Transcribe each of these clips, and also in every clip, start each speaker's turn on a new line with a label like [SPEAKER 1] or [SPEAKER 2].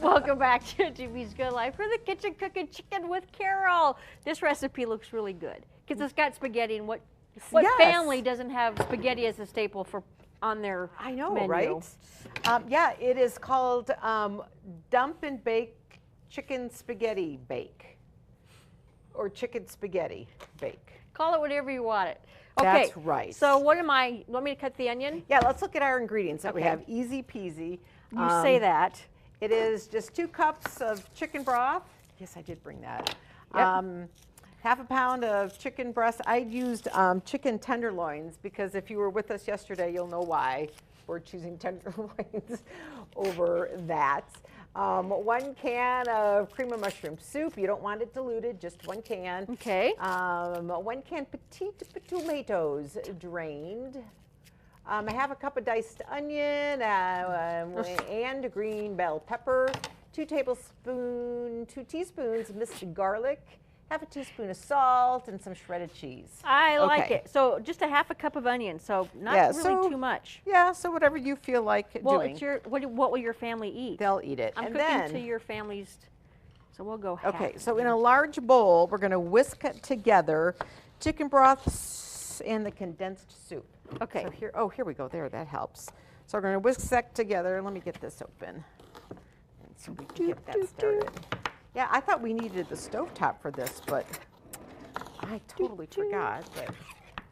[SPEAKER 1] Welcome back to Jimmy's Good Life. We're in the kitchen cooking chicken with Carol. This recipe looks really good because it's got spaghetti, and what family doesn't have spaghetti as a staple for on their menu?
[SPEAKER 2] Right? Yeah, it is called dump and bake chicken spaghetti bake, or chicken spaghetti bake.
[SPEAKER 1] Call it whatever you want it. Okay,
[SPEAKER 2] that's right.
[SPEAKER 1] So what am I? You want me to cut the onion?
[SPEAKER 2] Yeah, let's look at our ingredients that we have. Easy peasy.
[SPEAKER 1] You say that.
[SPEAKER 2] It is just 2 cups of chicken broth. Yes, I did bring that.
[SPEAKER 1] Yep.
[SPEAKER 2] Half a pound of chicken breast. I used chicken tenderloins because if you were with us yesterday, you'll know why we're choosing tenderloins over that. 1 can of cream of mushroom soup. You don't want it diluted, just 1 can.
[SPEAKER 1] Okay.
[SPEAKER 2] 1 can petite tomatoes drained. I have a cup of diced onion and a green bell pepper, 2 teaspoons minced garlic, half a teaspoon of salt, and some shredded cheese.
[SPEAKER 1] I like it. So just a half a cup of onion, so not really too much.
[SPEAKER 2] Yeah, so whatever you feel like doing.
[SPEAKER 1] Well, it's what will your family eat?
[SPEAKER 2] They'll eat it.
[SPEAKER 1] I'm cooking to your family's, so we'll go half.
[SPEAKER 2] Okay, so in a large bowl, we're going to whisk together chicken broth and the condensed soup.
[SPEAKER 1] Okay.
[SPEAKER 2] So here we go. There, that helps. So we're going to whisk that together. Let me get this open, and so we can get that started. Yeah, I thought we needed the stovetop for this, but I totally forgot that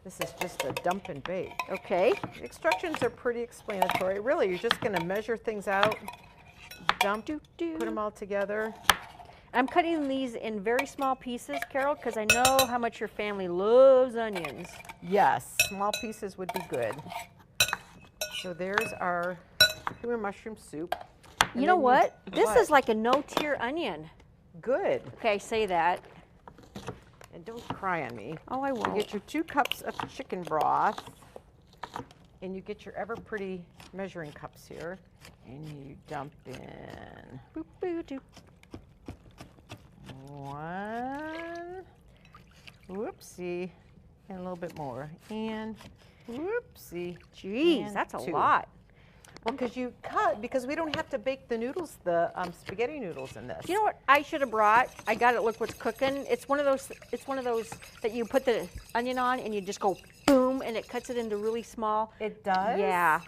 [SPEAKER 2] this is just a dump and bake.
[SPEAKER 1] Okay.
[SPEAKER 2] The instructions are pretty explanatory. Really, you're just going to measure things out, dump, put them all together.
[SPEAKER 1] I'm cutting these in very small pieces, Carol, because I know how much your family loves onions.
[SPEAKER 2] Yes, small pieces would be good. So there's our cream of mushroom soup.
[SPEAKER 1] You know what? This is like a no-tear onion.
[SPEAKER 2] Good.
[SPEAKER 1] Okay, say that.
[SPEAKER 2] And don't cry on me.
[SPEAKER 1] Oh, I won't.
[SPEAKER 2] You get your 2 cups of chicken broth, and you get your ever pretty measuring cups here, and you dump in.
[SPEAKER 1] Boop, boop, doop.
[SPEAKER 2] 1, whoopsie, and a little bit more, and whoopsie.
[SPEAKER 1] Jeez, that's a lot.
[SPEAKER 2] Well, because we don't have to bake the noodles, the spaghetti noodles in this.
[SPEAKER 1] You know what I should have brought? I got it. Look what's cooking. It's one of those. It's one of those that you put the onion on and you just go boom, and it cuts it into really small.
[SPEAKER 2] It does?
[SPEAKER 1] Yeah.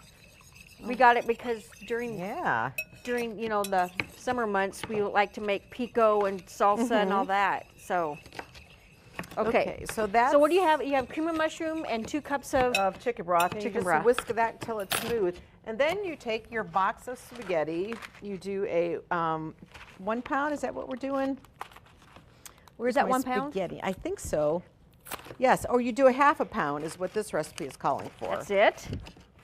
[SPEAKER 1] We got it because during the summer months we like to make pico and salsa and all that. So. Okay,
[SPEAKER 2] so that's...
[SPEAKER 1] So what do you have? You have cream of mushroom and 2 cups of
[SPEAKER 2] chicken broth. And you just whisk that until it's smooth. And then you take your box of spaghetti. You do a 1 pound. Is that what we're doing?
[SPEAKER 1] Where's that 1 pound?
[SPEAKER 2] Spaghetti. I think so. Yes. Or you do a half a pound is what this recipe is calling for.
[SPEAKER 1] That's it?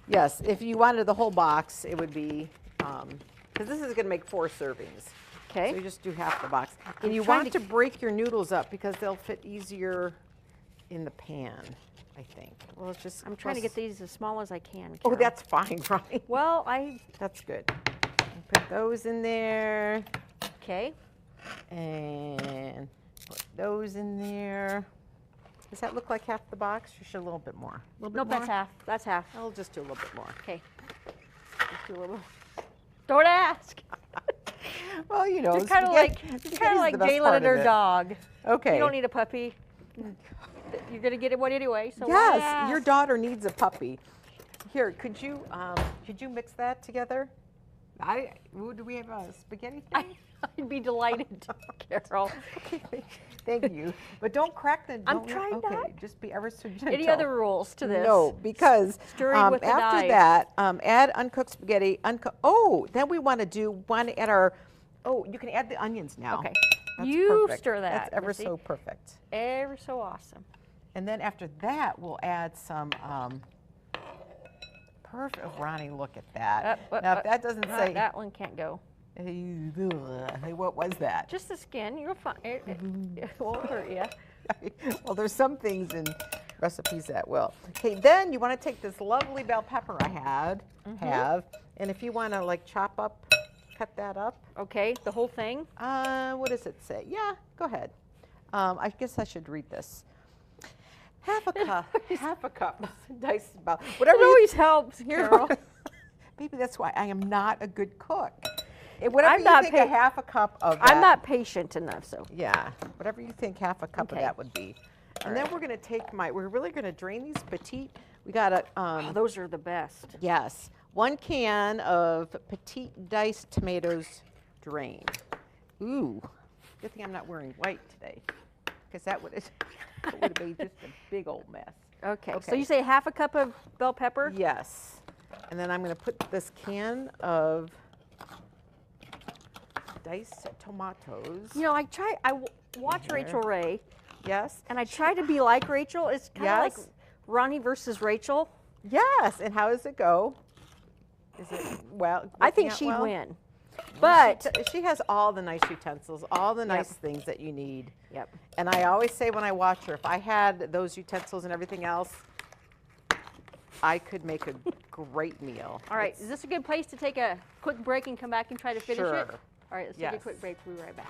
[SPEAKER 2] Yes. If you wanted the whole box, it would be, because this is going to make 4 servings.
[SPEAKER 1] Okay.
[SPEAKER 2] So you just do half the box. And you want to break your noodles up because they'll fit easier in the pan, I think. Well, it's just.
[SPEAKER 1] I'm trying to get these as small as I can, Carol.
[SPEAKER 2] Oh, that's fine, right?
[SPEAKER 1] Well,
[SPEAKER 2] That's good. Put those in there.
[SPEAKER 1] Okay.
[SPEAKER 2] And put those in there. Does that look like half the box? You should a little bit more.
[SPEAKER 1] Nope, that's half. That's half.
[SPEAKER 2] I'll just do a little bit more.
[SPEAKER 1] Okay. Just do a little. Don't ask.
[SPEAKER 2] Well, you know,
[SPEAKER 1] it's kind of like Jalen and her dog.
[SPEAKER 2] Okay.
[SPEAKER 1] You don't need a puppy. You're gonna get one anyway. So
[SPEAKER 2] yes, your daughter needs a puppy. Here, could you mix that together? Do we have a spaghetti thing?
[SPEAKER 1] I'd be delighted, Carol.
[SPEAKER 2] Okay, thank you. But don't crack the.
[SPEAKER 1] I'm trying not.
[SPEAKER 2] Just be ever so gentle.
[SPEAKER 1] Any other rules to this?
[SPEAKER 2] No, because
[SPEAKER 1] with the
[SPEAKER 2] after
[SPEAKER 1] knife.
[SPEAKER 2] that, add uncooked spaghetti. Then we want to add our. Oh, you can add the onions now.
[SPEAKER 1] Okay.
[SPEAKER 2] That's
[SPEAKER 1] you
[SPEAKER 2] perfect.
[SPEAKER 1] stir that.
[SPEAKER 2] That's ever so perfect.
[SPEAKER 1] Ever so awesome.
[SPEAKER 2] And then after that, we'll add some. Perfect. Oh, Roni, look at that. Now, if that doesn't say.
[SPEAKER 1] That one can't go.
[SPEAKER 2] Hey, what was that?
[SPEAKER 1] Just the skin. You're fine. It won't hurt you.
[SPEAKER 2] Well, there's some things in recipes that will. Okay, then you want to take this lovely bell pepper I have, and if you want to like cut that up.
[SPEAKER 1] Okay, the whole thing?
[SPEAKER 2] What does it say? Yeah, go ahead. I guess I should read this. Half a cup, diced bell. Whatever.
[SPEAKER 1] It always helps, Carol.
[SPEAKER 2] Maybe that's why I am not a good cook. Whatever
[SPEAKER 1] I'm
[SPEAKER 2] you
[SPEAKER 1] not
[SPEAKER 2] think a half a cup of that.
[SPEAKER 1] I'm not patient enough, so.
[SPEAKER 2] Yeah, whatever you think half a cup of
[SPEAKER 1] Okay.
[SPEAKER 2] that would be. And then we're going to take we're really going to drain these petite. We got a,
[SPEAKER 1] Oh, those are the best.
[SPEAKER 2] yes, 1 can of petite diced tomatoes drained. Ooh, good thing I'm not wearing white today, because that would have made just a big old mess.
[SPEAKER 1] Okay, so
[SPEAKER 2] Okay.
[SPEAKER 1] you say half a cup of bell pepper?
[SPEAKER 2] Yes. And then I'm going to put this can of diced tomatoes.
[SPEAKER 1] You know, I watch
[SPEAKER 2] There.
[SPEAKER 1] Rachel Ray,
[SPEAKER 2] Yes.
[SPEAKER 1] and I try to be like Rachel. It's kind of like
[SPEAKER 2] Yes.
[SPEAKER 1] Ronnie versus Rachel.
[SPEAKER 2] Yes. And how does it go? Is it well?
[SPEAKER 1] I
[SPEAKER 2] working
[SPEAKER 1] think
[SPEAKER 2] out
[SPEAKER 1] she'd
[SPEAKER 2] well?
[SPEAKER 1] win. But,
[SPEAKER 2] She has all the nice utensils, all the nice things that you need.
[SPEAKER 1] yep.
[SPEAKER 2] And I always say when I watch her, if I had those utensils and everything else, I could make a great meal.
[SPEAKER 1] All right, is this a good place to take a quick break and come back and try to finish it?
[SPEAKER 2] Sure.
[SPEAKER 1] All right, let's take a
[SPEAKER 2] Yes.
[SPEAKER 1] quick break. We'll be right back.